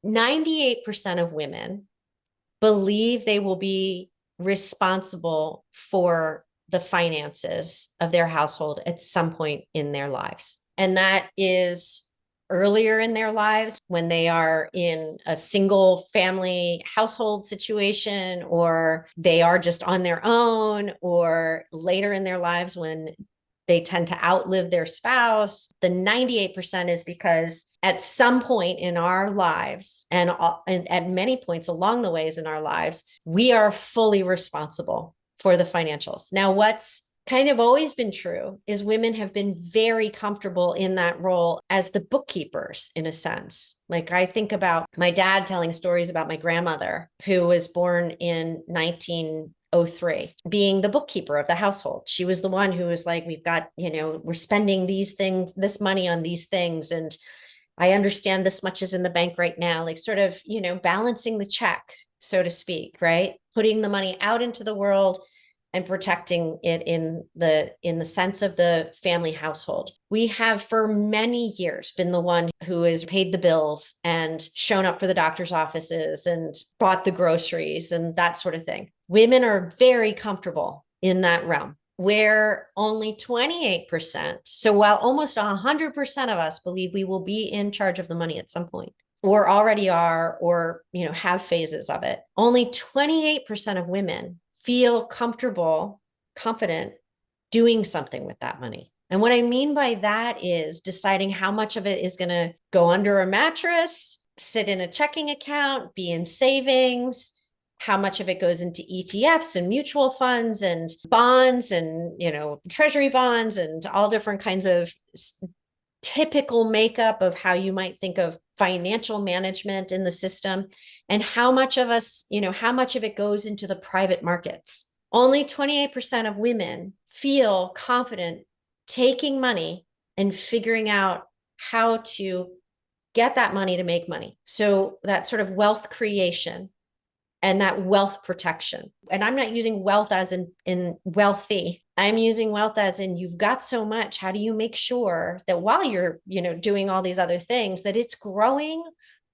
98% of women believe they will be responsible for the finances of their household at some point in their lives. And that is earlier in their lives when they are in a single family household situation, or they are just on their own, or later in their lives when they tend to outlive their spouse. The 98% is because at some point in our lives, and at many points along the ways in our lives, we are fully responsible for the financials. Now, what's kind of always been true is women have been very comfortable in that role as the bookkeepers, in a sense. Like, I think about my dad telling stories about my grandmother, who was born in 1903, being the bookkeeper of the household. She was the one who was like, we've got, we're spending these things, this money on these things. And I understand this much is in the bank right now, like sort of, balancing the check, so to speak, right? Putting the money out into the world and protecting it in the sense of the family household. We have for many years been the one who has paid the bills and shown up for the doctor's offices and bought the groceries and that sort of thing. Women are very comfortable in that realm, where only 28%, so while almost 100% of us believe we will be in charge of the money at some point, or already are, or have phases of it, only 28% of women feel comfortable, confident doing something with that money. And what I mean by that is deciding how much of it is going to go under a mattress, sit in a checking account, be in savings, how much of it goes into ETFs and mutual funds and bonds and, treasury bonds and all different kinds of typical makeup of how you might think of financial management in the system, and how much of it goes into the private markets. Only 28% of women feel confident taking money and figuring out how to get that money to make money. So that sort of wealth creation and that wealth protection. And I'm not using wealth as in wealthy. I'm using wealth as in you've got so much. How do you make sure that while you're, doing all these other things, that it's growing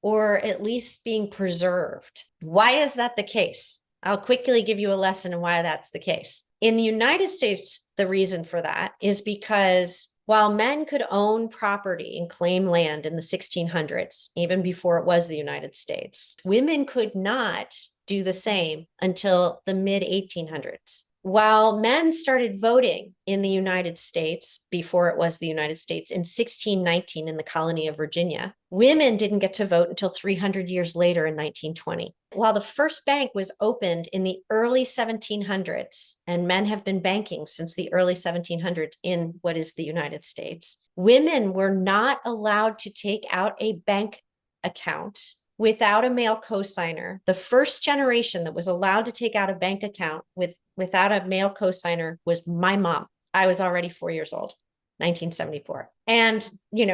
or at least being preserved? Why is that the case? I'll quickly give you a lesson on why that's the case. In the United States, the reason for that is because while men could own property and claim land in the 1600s, even before it was the United States, women could not do the same until the mid 1800s. While men started voting in the United States before it was the United States in 1619 in the colony of Virginia, women didn't get to vote until 300 years later in 1920. While the first bank was opened in the early 1700s, and men have been banking since the early 1700s in what is the United States, women were not allowed to take out a bank account without a male cosigner. The first generation that was allowed to take out a bank account without a male cosigner was my mom. I was already 4 years old, 1974. And,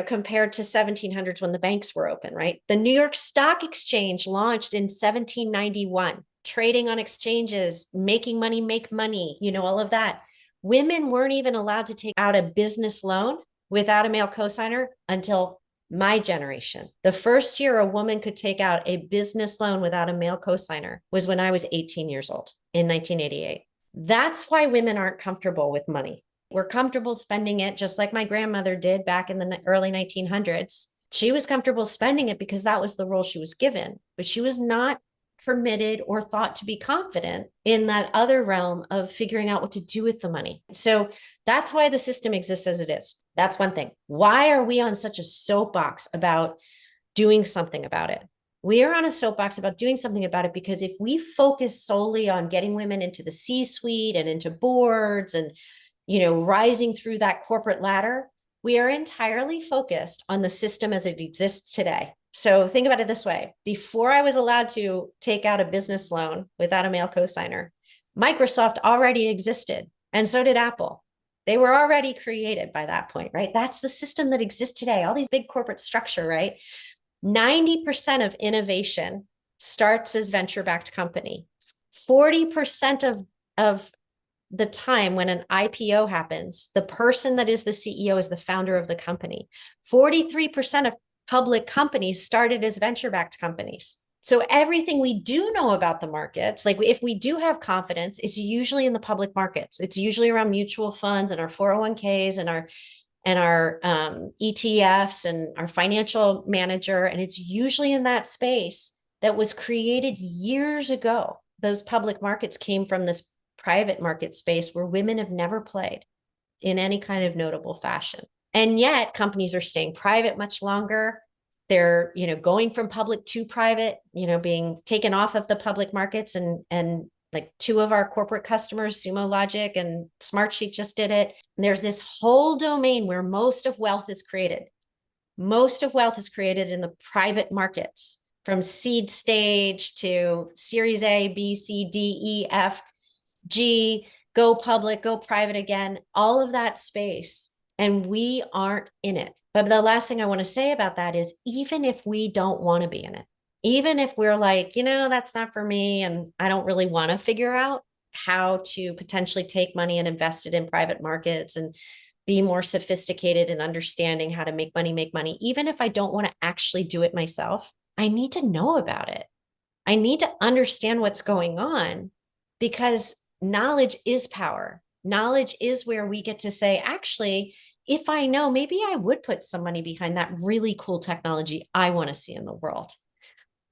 compared to 1700s when the banks were open, right? The New York Stock Exchange launched in 1791, trading on exchanges, making money, make money, all of that. Women weren't even allowed to take out a business loan without a male cosigner until my generation. The first year a woman could take out a business loan without a male cosigner was when I was 18 years old in 1988. That's why women aren't comfortable with money. We're comfortable spending it just like my grandmother did back in the early 1900s. She was comfortable spending it because that was the role she was given, but she was not permitted or thought to be confident in that other realm of figuring out what to do with the money. So that's why the system exists as it is. That's one thing. Why are we on such a soapbox about doing something about it? We are on a soapbox about doing something about it because if we focus solely on getting women into the C-suite and into boards and, rising through that corporate ladder, we are entirely focused on the system as it exists today. So think about it this way. Before I was allowed to take out a business loan without a male cosigner, Microsoft already existed, and so did Apple. They were already created by that point, right? That's the system that exists today, all these big corporate structure, right? 90% of innovation starts as venture-backed company. 40% of the time when an IPO happens, the person that is the CEO is the founder of the company. 43% of public companies started as venture-backed companies. So everything we do know about the markets, like if we do have confidence, it's usually in the public markets. It's usually around mutual funds and our 401ks and our ETFs and our financial manager. And it's usually in that space that was created years ago. Those public markets came from this private market space where women have never played in any kind of notable fashion. And yet companies are staying private much longer. They're, going from public to private, being taken off of the public markets, and like two of our corporate customers, Sumo Logic and Smartsheet, just did it. And there's this whole domain where most of wealth is created. Most of wealth is created in the private markets, from seed stage to series A, B, C, D, E, F, G, go public, go private again, all of that space. And we aren't in it. But the last thing I want to say about that is, even if we don't want to be in it, even if we're like, that's not for me, and I don't really want to figure out how to potentially take money and invest it in private markets and be more sophisticated in understanding how to make money, even if I don't want to actually do it myself, I need to know about it. I need to understand what's going on, because knowledge is power. Knowledge is where we get to say, actually, if I know, maybe I would put some money behind that really cool technology I want to see in the world.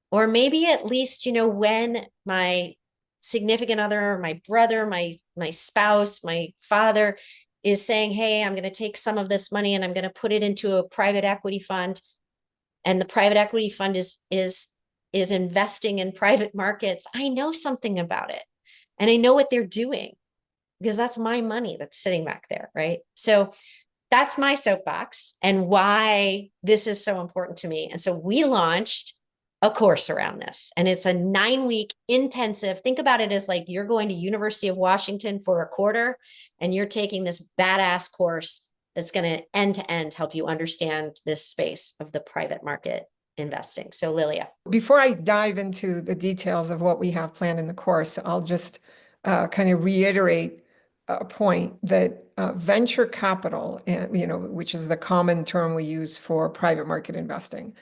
Or maybe at least, when my significant other, my brother, my spouse, my father is saying, hey, I'm going to take some of this money and I'm going to put it into a private equity fund. And the private equity fund is investing in private markets. I know something about it. And I know what they're doing, because that's my money that's sitting back there, right? So that's my soapbox and why this is so important to me. And so we launched a course around this, and it's a 9-week intensive. Think about it as like you're going to University of Washington for a quarter, and you're taking this badass course that's going to end help you understand this space of the private market investing. So Lilia. Before I dive into the details of what we have planned in the course, I'll just kind of reiterate a point that venture capital, which is the common term we use for private market investing,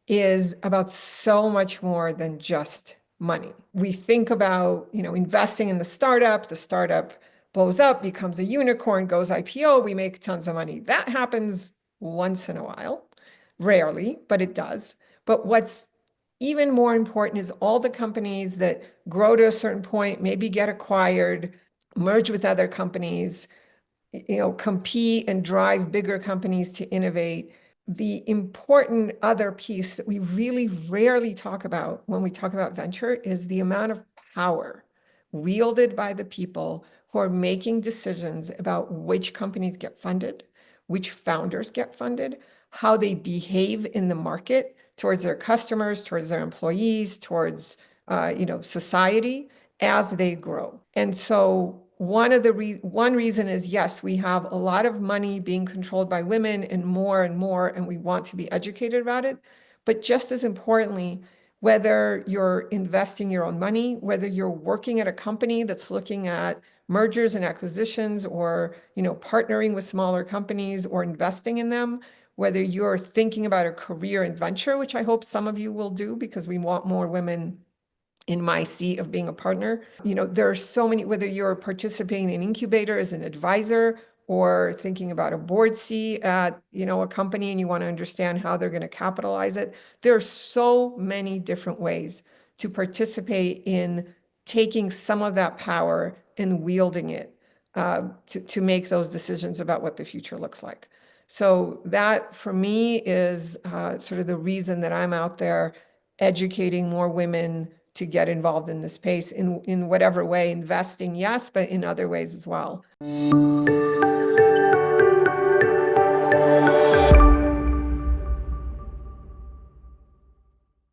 is about so much more than just money. We think about, investing in the startup blows up, becomes a unicorn, goes IPO, we make tons of money. That happens once in a while, rarely, but it does. But what's even more important is all the companies that grow to a certain point, maybe get acquired, merge with other companies, compete and drive bigger companies to innovate. The important other piece that we really rarely talk about when we talk about venture is the amount of power wielded by the people who are making decisions about which companies get funded, which founders get funded, how they behave in the market towards their customers, towards their employees, towards society as they grow. And so one reason is, yes, we have a lot of money being controlled by women and more, and we want to be educated about it. But just as importantly, whether you're investing your own money, whether you're working at a company that's looking at mergers and acquisitions, or partnering with smaller companies or investing in them, whether you're thinking about a career in venture, which I hope some of you will do because we want more women in my seat of being a partner. There are so many, whether you're participating in incubator as an advisor or thinking about a board seat at, a company, and you want to understand how they're going to capitalize it. There are so many different ways to participate in taking some of that power and wielding it to make those decisions about what the future looks like. So that, for me, is sort of the reason that I'm out there educating more women to get involved in this space in whatever way, investing, yes, but in other ways as well.